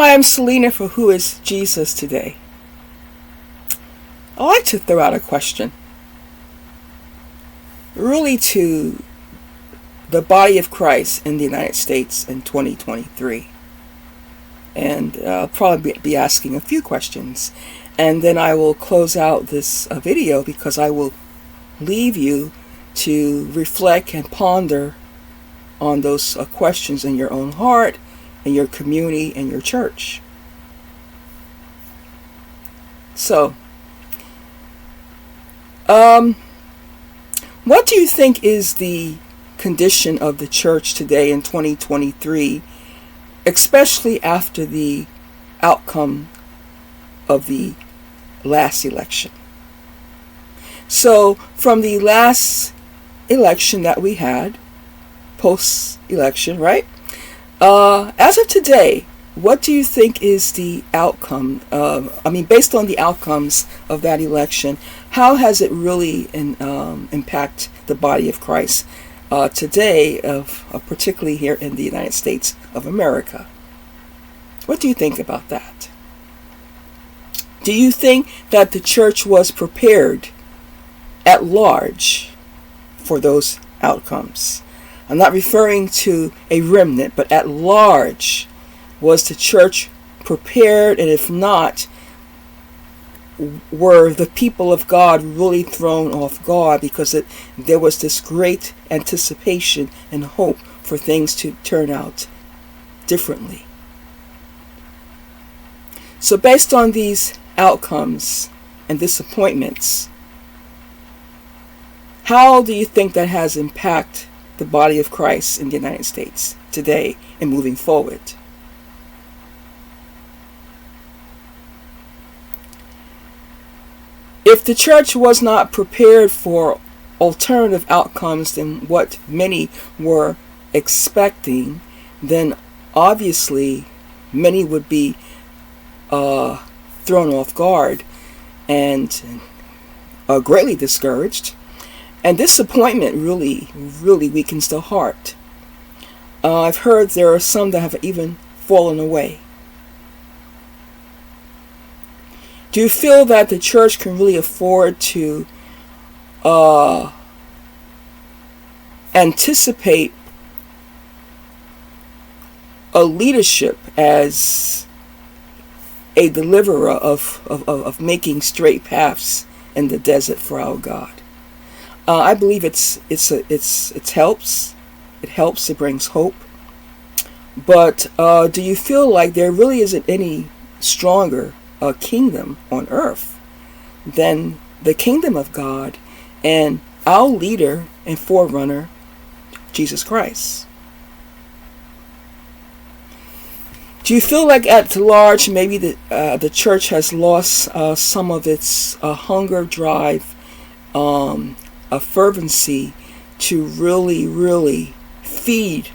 Hi, I'm Selena for Who is Jesus Today. I'd like to throw out a question, really to the body of Christ in the United States in 2023. And I'll probably be asking a few questions. And then I will close out this video because I will leave you to reflect and ponder on those questions in your own heart, in your community, and your church. So, what do you think is the condition of the church today in 2023, especially after the outcome of the last election? So, from the last election that we had, post-election, right? As of today, what do you think is the outcome? Based on the outcomes of that election, how has it really impact the body of Christ today, particularly here in the United States of America? What do you think about that? Do you think that the church was prepared at large for those outcomes? I'm not referring to a remnant, but at large. Was the church prepared? And if not, were the people of God really thrown off guard because there was this great anticipation and hope for things to turn out differently? So based on these outcomes and disappointments, how do you think that has impacted the body of Christ in the United States today and moving forward? If the church was not prepared for alternative outcomes than what many were expecting, then obviously many would be thrown off guard and greatly discouraged. And disappointment really weakens the heart. I've heard there are some that have even fallen away. Do you feel that the church can really afford to anticipate a leadership as a deliverer of making straight paths in the desert for our God? I believe it helps. It helps. It brings hope. But do you feel like there really isn't any stronger kingdom on earth than the kingdom of God and our leader and forerunner, Jesus Christ? Do you feel like at large maybe the church has lost some of its hunger, drive, a fervency to really feed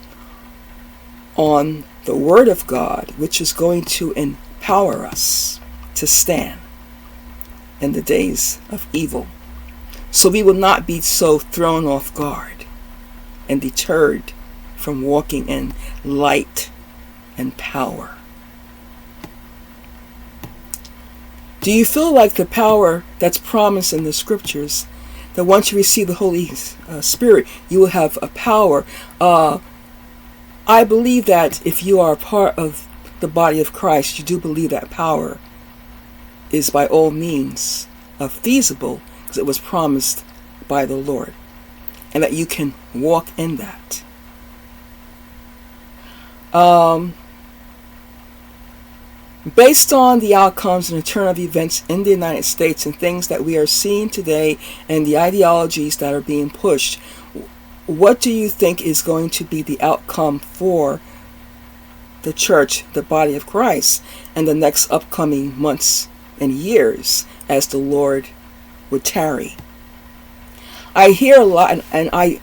on the Word of God, which is going to empower us to stand in the days of evil, so we will not be so thrown off guard and deterred from walking in light and power? Do you feel like the power that's promised in the scriptures, that once you receive the Holy Spirit, you will have a power? I believe that if you are a part of the body of Christ, you do believe that power is by all means feasible, because it was promised by the Lord, and that you can walk in that. Based on the outcomes and the turn of events in the United States and things that we are seeing today and the ideologies that are being pushed, what do you think is going to be the outcome for the church, the body of Christ, in the next upcoming months and years as the Lord would tarry? I hear a lot, and I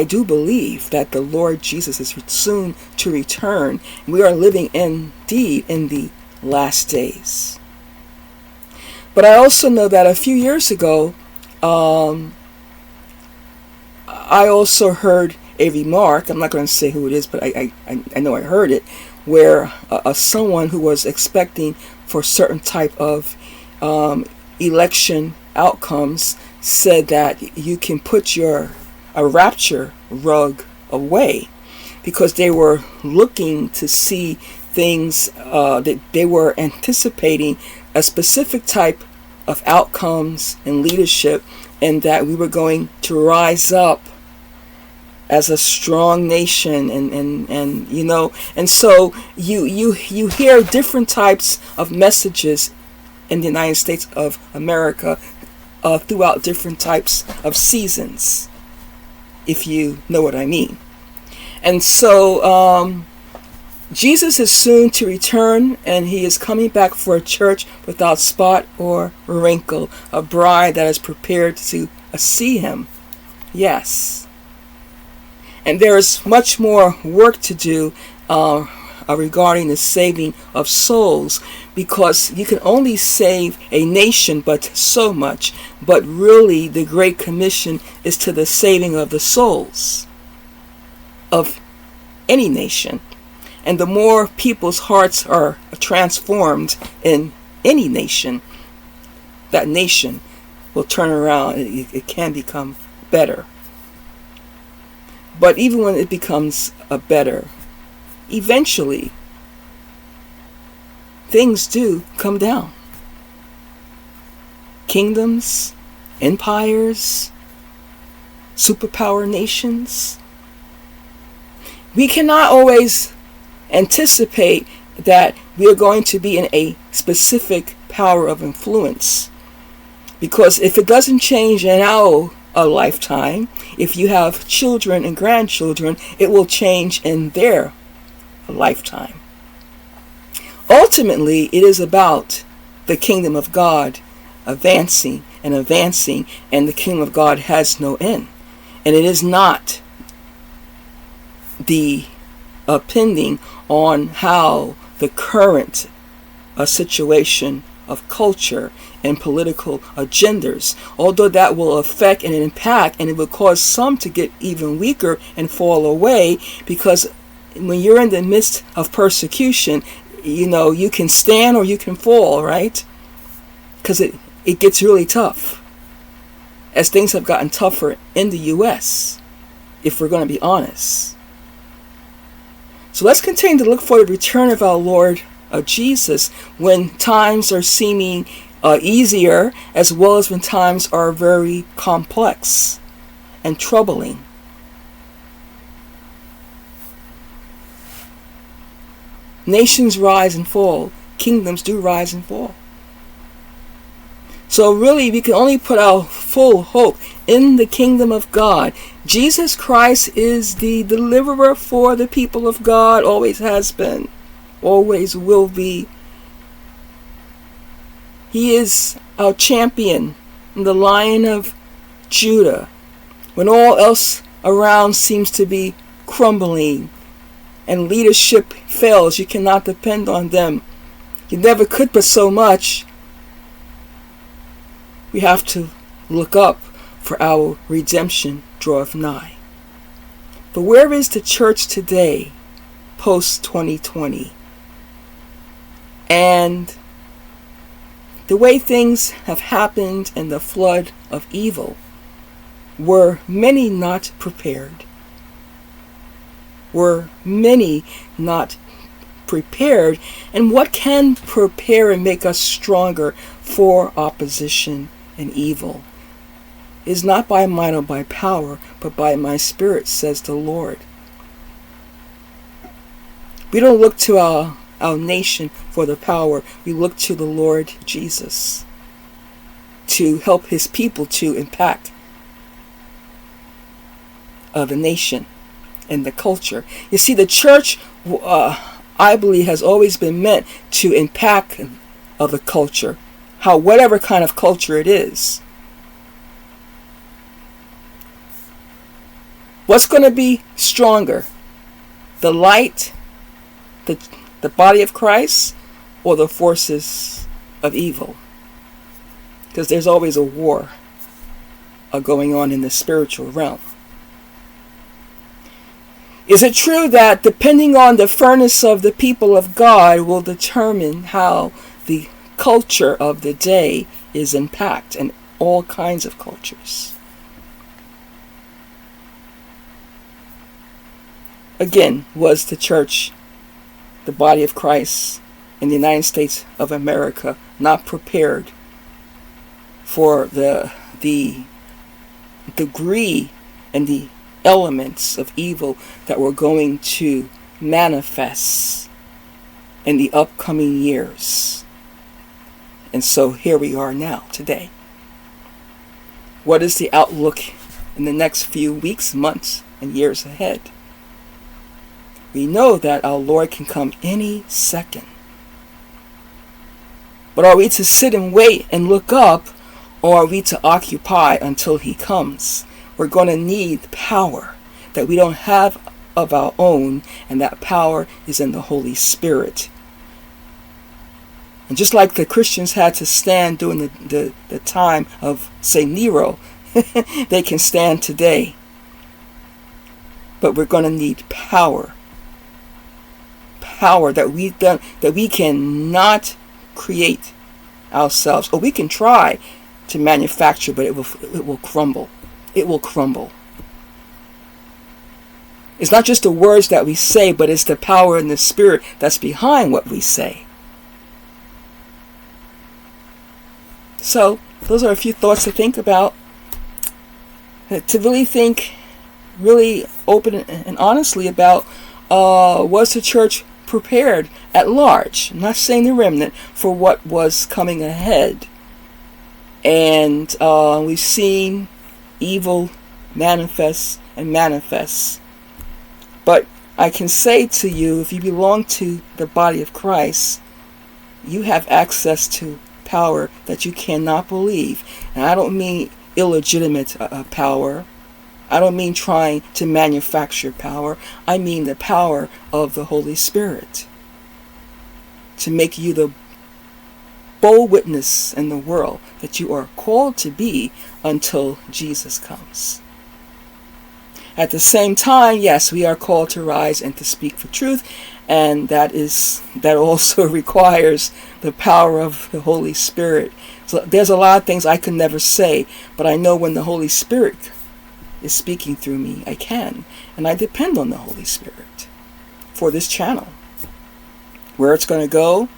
do believe that the Lord Jesus is soon to return. We are living indeed in the last days. But I also know that a few years ago, I also heard a remark. I'm not going to say who it is, but I know I heard it, where someone who was expecting for certain type of election outcomes said that you can put a rapture rug away, because they were looking to see things that they were anticipating a specific type of outcomes and leadership, and that we were going to rise up as a strong nation, and you know, and so you hear different types of messages in the United States of America throughout different types of seasons, if you know what I mean. And so Jesus is soon to return, and he is coming back for a church without spot or wrinkle, a bride that is prepared to see him. Yes. And there is much more work to do regarding the saving of souls, because you can only save a nation but so much. But really, the Great Commission is to the saving of the souls of any nation. And the more people's hearts are transformed in any nation, that nation will turn around. It can become better. But even when it becomes better, eventually things do come down. Kingdoms, empires, superpower nations. We cannot always anticipate that we are going to be in a specific power of influence, because if it doesn't change in our lifetime, if you have children and grandchildren, it will change in their lifetime. Ultimately, it is about the kingdom of God advancing and advancing, and the kingdom of God has no end. And it is not depending on how the current situation of culture and political agendas, although that will affect and impact, and it will cause some to get even weaker and fall away, because when you're in the midst of persecution, you know, you can stand or you can fall, right? Because it gets really tough, as things have gotten tougher in the U.S., if we're going to be honest. So let's continue to look for the return of our Lord Jesus when times are seeming easier, as well as when times are very complex and troubling. Nations rise and fall. Kingdoms do rise and fall. So really, we can only put our full hope in the kingdom of God. Jesus Christ is the deliverer for the people of God, always has been, always will be. He is our champion, the Lion of Judah. When all else around seems to be crumbling and leadership fails, you cannot depend on them. You never could, but so much. We have to look up, for our redemption draweth nigh. But where is the church today, post 2020? And the way things have happened in the flood of evil, were many not prepared? Were many not prepared? And what can prepare and make us stronger for opposition and evil? It is not by might or by power, but by my Spirit, says the Lord. We don't look to our nation for the power. We look to the Lord Jesus to help his people to impact the nation and the culture. You see, the church, I believe, has always been meant to impact the culture, whatever kind of culture it is. What's going to be stronger? The light, the body of Christ, or the forces of evil? Because there's always a war going on in the spiritual realm. Is it true that depending on the furnace of the people of God will determine how the culture of the day is impacted, and all kinds of cultures? Again, was the church, the body of Christ in the United States of America, not prepared for the degree and the elements of evil that were going to manifest in the upcoming years? And so here we are now, today. What is the outlook in the next few weeks, months, and years ahead? We know that our Lord can come any second. But are we to sit and wait and look up, or are we to occupy until He comes? We're going to need power that we don't have of our own, and that power is in the Holy Spirit. And just like the Christians had to stand during the time of, say, Nero, they can stand today. But we're going to need power. Power that we cannot create ourselves, or we can try to manufacture, but it will crumble. It will crumble. It's not just the words that we say, but it's the power and the Spirit that's behind what we say. So, those are a few thoughts to think about. To really think, really open and honestly about, was the church prepared at large, I'm not saying the remnant, for what was coming ahead? And we've seen evil manifest and manifest. But I can say to you, if you belong to the body of Christ, you have access to power that you cannot believe. And I don't mean illegitimate power. I don't mean trying to manufacture power. I mean the power of the Holy Spirit to make you the bold witness in the world that you are called to be until Jesus comes. At the same time, yes, we are called to rise and to speak for truth, and that also requires the power of the Holy Spirit. So there's a lot of things I can never say, but I know when the Holy Spirit is speaking through me, I can, and I depend on the Holy Spirit for this channel. Where it's going to go,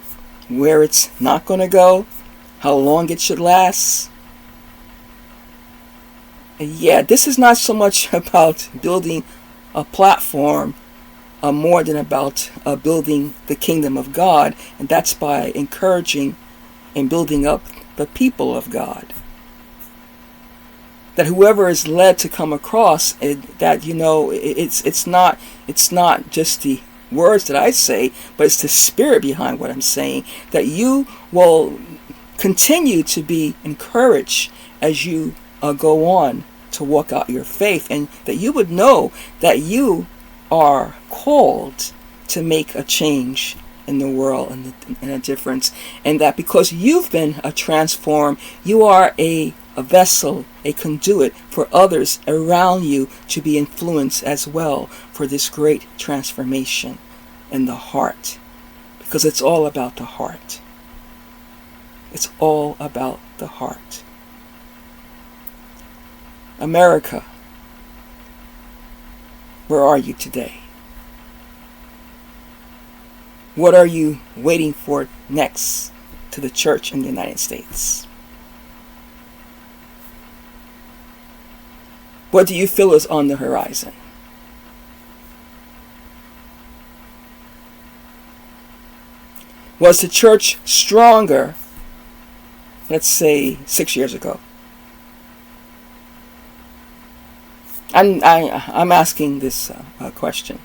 where it's not going to go, how long it should last. Yeah, this is not so much about building a platform, more than about building the kingdom of God, and that's by encouraging and building up the people of God. That whoever is led to come across it, that it's not just the words that I say, but it's the Spirit behind what I'm saying. That you will continue to be encouraged as you go on to walk out your faith, and that you would know that you are called to make a change in the world and a difference, and that because you've been transformed, you are a vessel, a conduit for others around you to be influenced as well for this great transformation in the heart, because it's all about the heart. It's all about the heart. America, where are you today? What are you waiting for next to the church in the United States? What do you feel is on the horizon? Was the church stronger, let's say, 6 years ago? I'm asking this question.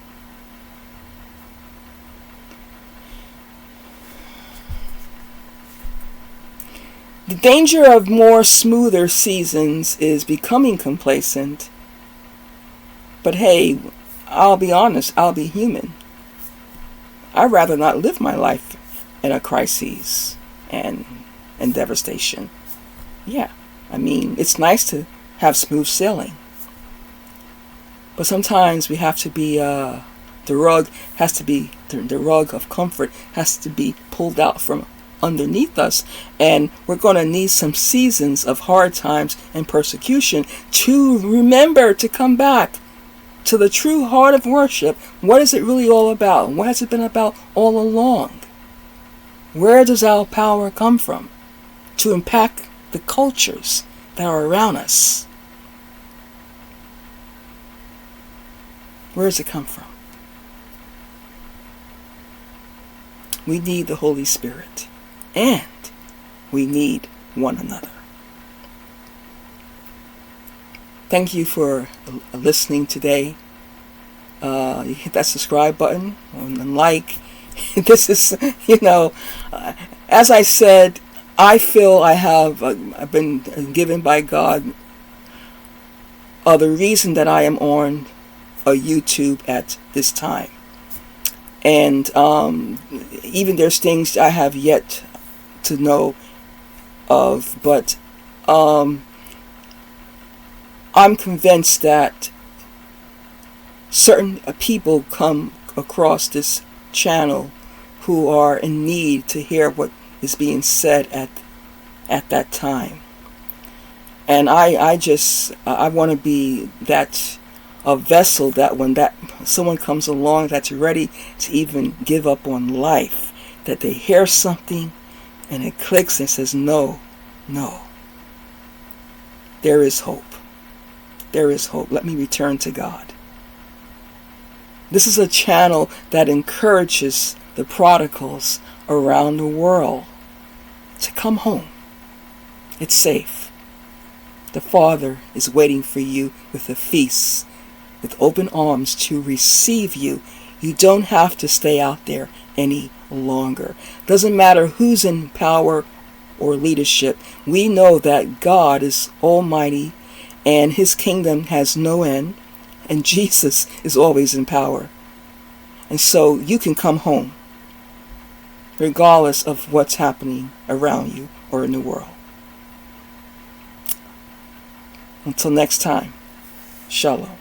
The danger of more smoother seasons is becoming complacent. But hey, I'll be honest, I'll be human. I'd rather not live my life in a crisis and devastation. Yeah, I mean, it's nice to have smooth sailing. But sometimes we have to be, the rug has to be, the rug of comfort has to be pulled out from underneath us. And we're going to need some seasons of hard times and persecution to remember to come back to the true heart of worship. What is it really all about? What has it been about all along? Where does our power come from to impact the cultures that are around us? Where does it come from? We need the Holy Spirit, and we need one another. Thank you for listening today. You hit that subscribe button and like. This is, as I said, I feel I've been given by God the reason that I am on a YouTube at this time. And even there's things I have yet to know of, but I'm convinced that certain people come across this channel who are in need to hear what is being said at that time. And I want to be that a vessel that when that someone comes along that's ready to even give up on life, that they hear something and it clicks and says, no, there is hope. There is hope. Let me return to God. This is a channel that encourages the prodigals around the world to come home. It's safe. The Father is waiting for you with a feast, with open arms to receive you. You don't have to stay out there any longer. Doesn't matter who's in power or leadership. We know that God is almighty and his kingdom has no end, and Jesus is always in power. And so you can come home regardless of what's happening around you or in the world. Until next time, Shalom.